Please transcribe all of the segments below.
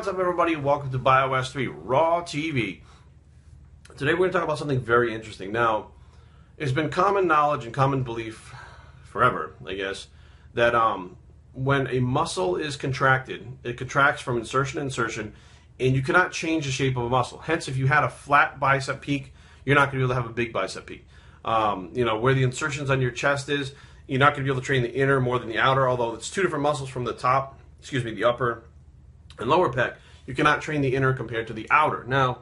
up, everybody, and welcome to Bios3 Raw TV. Today we're going to talk about something very interesting. Now, it's been common knowledge and common belief forever, I guess, that when a muscle is contracted, it contracts from insertion to insertion, and you cannot change the shape of a muscle. Hence, if you had a flat bicep peak, you're not going to be able to have a big bicep peak. Where the insertions on your chest is, you're not going to be able to train the inner more than the outer, although it's two different muscles from the top, the upper and lower pec. You cannot train the inner compared to the outer. Now,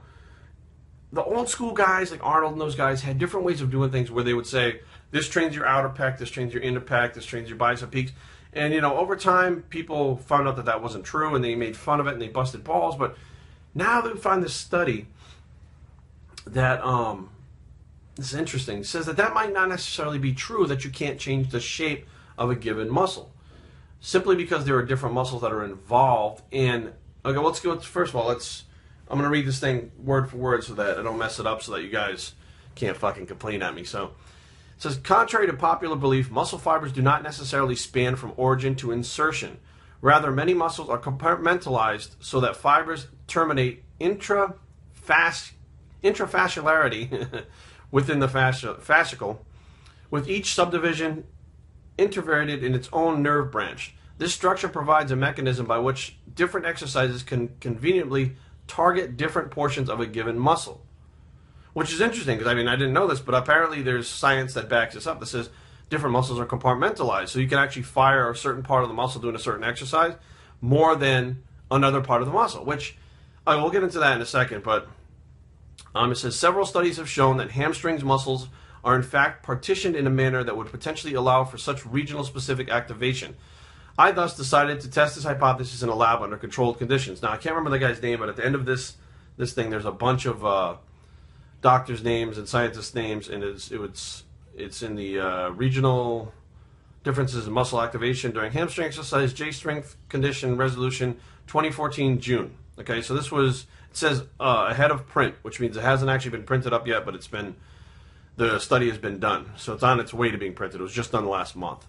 the old school guys like Arnold and those guys had different ways of doing things where they would say, this trains your outer pec, this trains your inner pec, this trains your bicep peaks. And, over time, people found out that that wasn't true, and they made fun of it, and they busted balls. But now they find this study that, this is interesting, it says that might not necessarily be true, that you can't change the shape of a given muscle, simply because there are different muscles that are involved in. Okay, let's go. First of all, I'm going to read this thing word for word so that I don't mess it up, so that you guys can't fucking complain at me. So it says, contrary to popular belief, muscle fibers do not necessarily span from origin to insertion. Rather, many muscles are compartmentalized so that fibers terminate intrafascicularity within the fascicle, with each subdivision innervated in its own nerve branch. This structure provides a mechanism by which different exercises can conveniently target different portions of a given muscle. Which is interesting, because I didn't know this, but apparently there's science that backs this up that says different muscles are compartmentalized. So you can actually fire a certain part of the muscle doing a certain exercise more than another part of the muscle, which we'll get into that in a second. But it says several studies have shown that hamstrings muscles are in fact partitioned in a manner that would potentially allow for such regional specific activation. I thus decided to test this hypothesis in a lab under controlled conditions. Now, I can't remember the guy's name, but at the end of this thing, there's a bunch of doctors' names and scientists' names, and it's in the regional differences in muscle activation during hamstring exercise, J strength condition resolution, 2014 June. Okay, so this was, it says ahead of print, which means it hasn't actually been printed up yet, but the study has been done. So it's on its way to being printed. It was just done last month.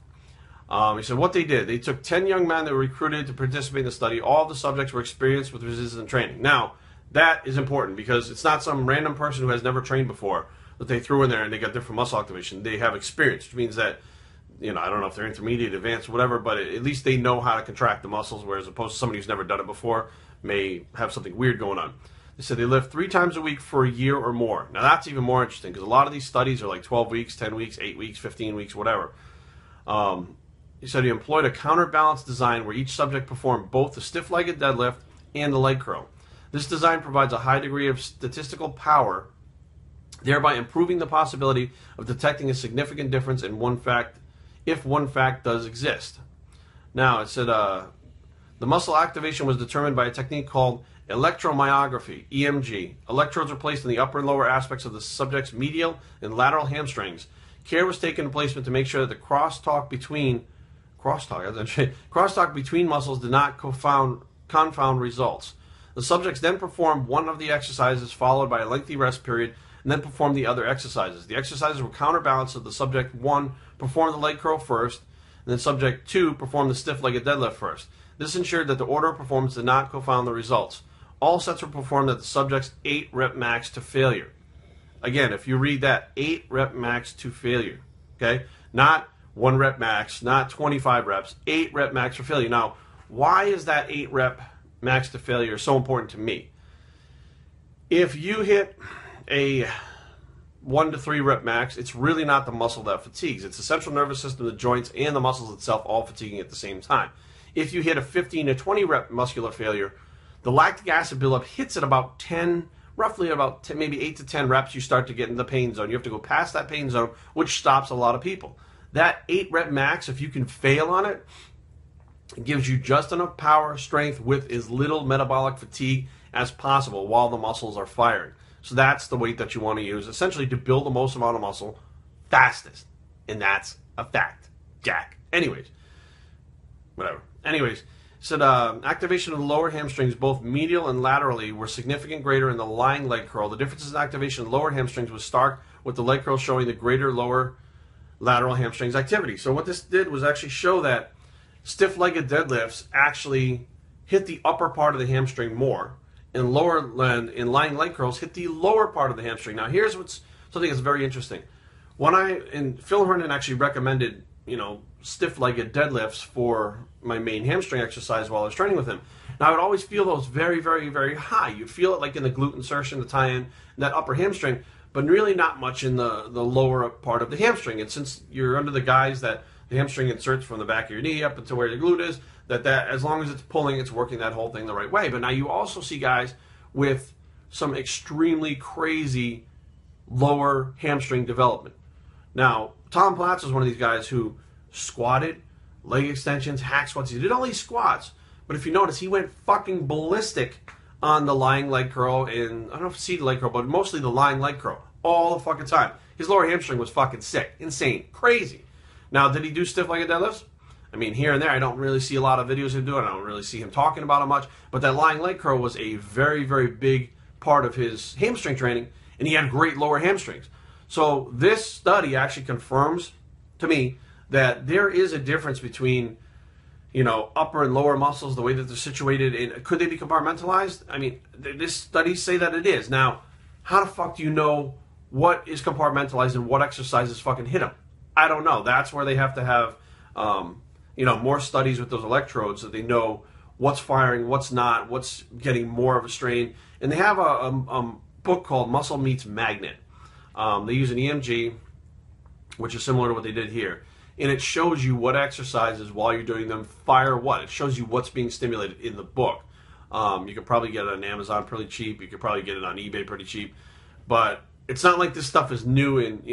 He said what they did, they took 10 young men that were recruited to participate in the study. All of the subjects were experienced with resistance training. Now, that is important because it's not some random person who has never trained before that they threw in there and they got different muscle activation. They have experience, which means that, I don't know if they're intermediate, advanced, whatever, but at least they know how to contract the muscles, whereas opposed to somebody who's never done it before may have something weird going on. They said they lift 3 times a week for a year or more. Now, that's even more interesting because a lot of these studies are like 12 weeks, 10 weeks, 8 weeks, 15 weeks, whatever. He said he employed a counterbalance design where each subject performed both the stiff-legged deadlift and the leg curl. This design provides a high degree of statistical power, thereby improving the possibility of detecting a significant difference in if one fact does exist. Now, it said the muscle activation was determined by a technique called electromyography, EMG. Electrodes were placed in the upper and lower aspects of the subject's medial and lateral hamstrings. Care was taken in placement to make sure that the crosstalk between muscles did not confound results. The subjects then performed one of the exercises followed by a lengthy rest period and then performed the other exercises. The exercises were counterbalanced, so the subject 1 performed the leg curl first, and then subject 2 performed the stiff-legged deadlift first. This ensured that the order of performance did not confound the results. All sets were performed at the subject's 8 rep max to failure. Again, if you read that, 8 rep max to failure. Okay? Not 1 rep max, not 25 reps, 8 rep max for failure. Now, why is that 8 rep max to failure so important to me? If you hit a 1 to 3 rep max, it's really not the muscle that fatigues. It's the central nervous system, the joints, and the muscles itself all fatiguing at the same time. If you hit a 15 to 20 rep muscular failure, the lactic acid buildup hits at about 10, roughly about 10, maybe 8 to 10 reps, you start to get in the pain zone. You have to go past that pain zone, which stops a lot of people. That 8 rep max, if you can fail on it, it gives you just enough power, strength, with as little metabolic fatigue as possible while the muscles are firing. So that's the weight that you want to use, essentially to build the most amount of muscle fastest. And that's a fact. Jack. Anyways, said activation of the lower hamstrings, both medial and laterally, were significantly greater in the lying leg curl. The differences in activation of the lower hamstrings was stark, with the leg curl showing the greater lower lateral hamstrings activity. So what this did was actually show that stiff-legged deadlifts actually hit the upper part of the hamstring more, and in lying leg curls hit the lower part of the hamstring. Now, here's something that's very interesting. Phil Herndon actually recommended, stiff-legged deadlifts for my main hamstring exercise while I was training with him. Now, I would always feel those very, very, very high. You'd feel it like in the glute insertion, the tie-in, that upper hamstring, but really not much in the lower part of the hamstring. And since you're under the guise that the hamstring inserts from the back of your knee up into where your glute is, that as long as it's pulling, it's working that whole thing the right way. But now you also see guys with some extremely crazy lower hamstring development. Now, Tom Platz was one of these guys who squatted, leg extensions, hack squats. He did all these squats. But if you notice, he went fucking ballistic on the lying leg curl and, I don't know if it's seated leg curl, but mostly the lying leg curl all the fucking time. His lower hamstring was fucking sick, insane, crazy. Now, did he do stiff-legged deadlifts? I mean, here and there, I don't really see a lot of videos of him doing it. I don't really see him talking about it much. But that lying leg curl was a very, very big part of his hamstring training, and he had great lower hamstrings. So this study actually confirms to me that there is a difference between, upper and lower muscles, the way that they're situated. And could they be compartmentalized? I mean, this studies say that it is. Now, how the fuck do you know what is compartmentalized and what exercises fucking hit them? I don't know. That's where they have to have, more studies with those electrodes so they know what's firing, what's not, what's getting more of a strain. And they have a book called Muscle Meets Magnet. They use an EMG, which is similar to what they did here. And it shows you what exercises, while you're doing them, fire what. It shows you what's being stimulated in the book. You could probably get it on Amazon pretty cheap. You could probably get it on eBay pretty cheap. But it's not like this stuff is new and,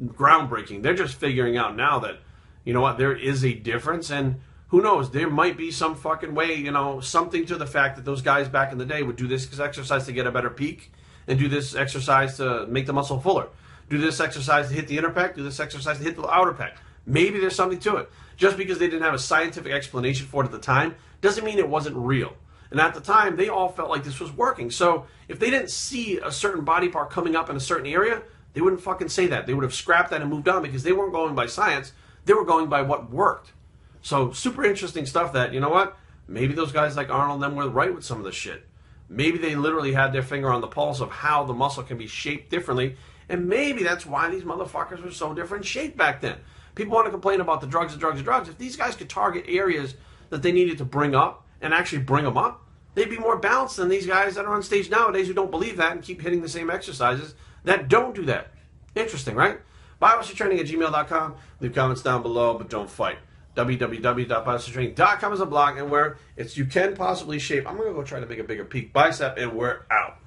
groundbreaking. They're just figuring out now that, there is a difference. And who knows, there might be some fucking way, something to the fact that those guys back in the day would do this exercise to get a better peak and do this exercise to make the muscle fuller. Do this exercise to hit the inner pec, do this exercise to hit the outer pec. Maybe there's something to it. Just because they didn't have a scientific explanation for it at the time doesn't mean it wasn't real. And at the time, they all felt like this was working. So if they didn't see a certain body part coming up in a certain area, they wouldn't fucking say that. They would have scrapped that and moved on because they weren't going by science. They were going by what worked. So super interesting stuff that, maybe those guys like Arnold and them were right with some of this shit. Maybe they literally had their finger on the pulse of how the muscle can be shaped differently. And maybe that's why these motherfuckers were so different shaped back then. People want to complain about the drugs. If these guys could target areas that they needed to bring up and actually bring them up, they'd be more balanced than these guys that are on stage nowadays who don't believe that and keep hitting the same exercises that don't do that. Interesting, right? BioStraining@gmail.com. Leave comments down below, but don't fight. www.biostraining.com is a blog, and where you can possibly shape. I'm going to go try to make a bigger peak bicep, and we're out.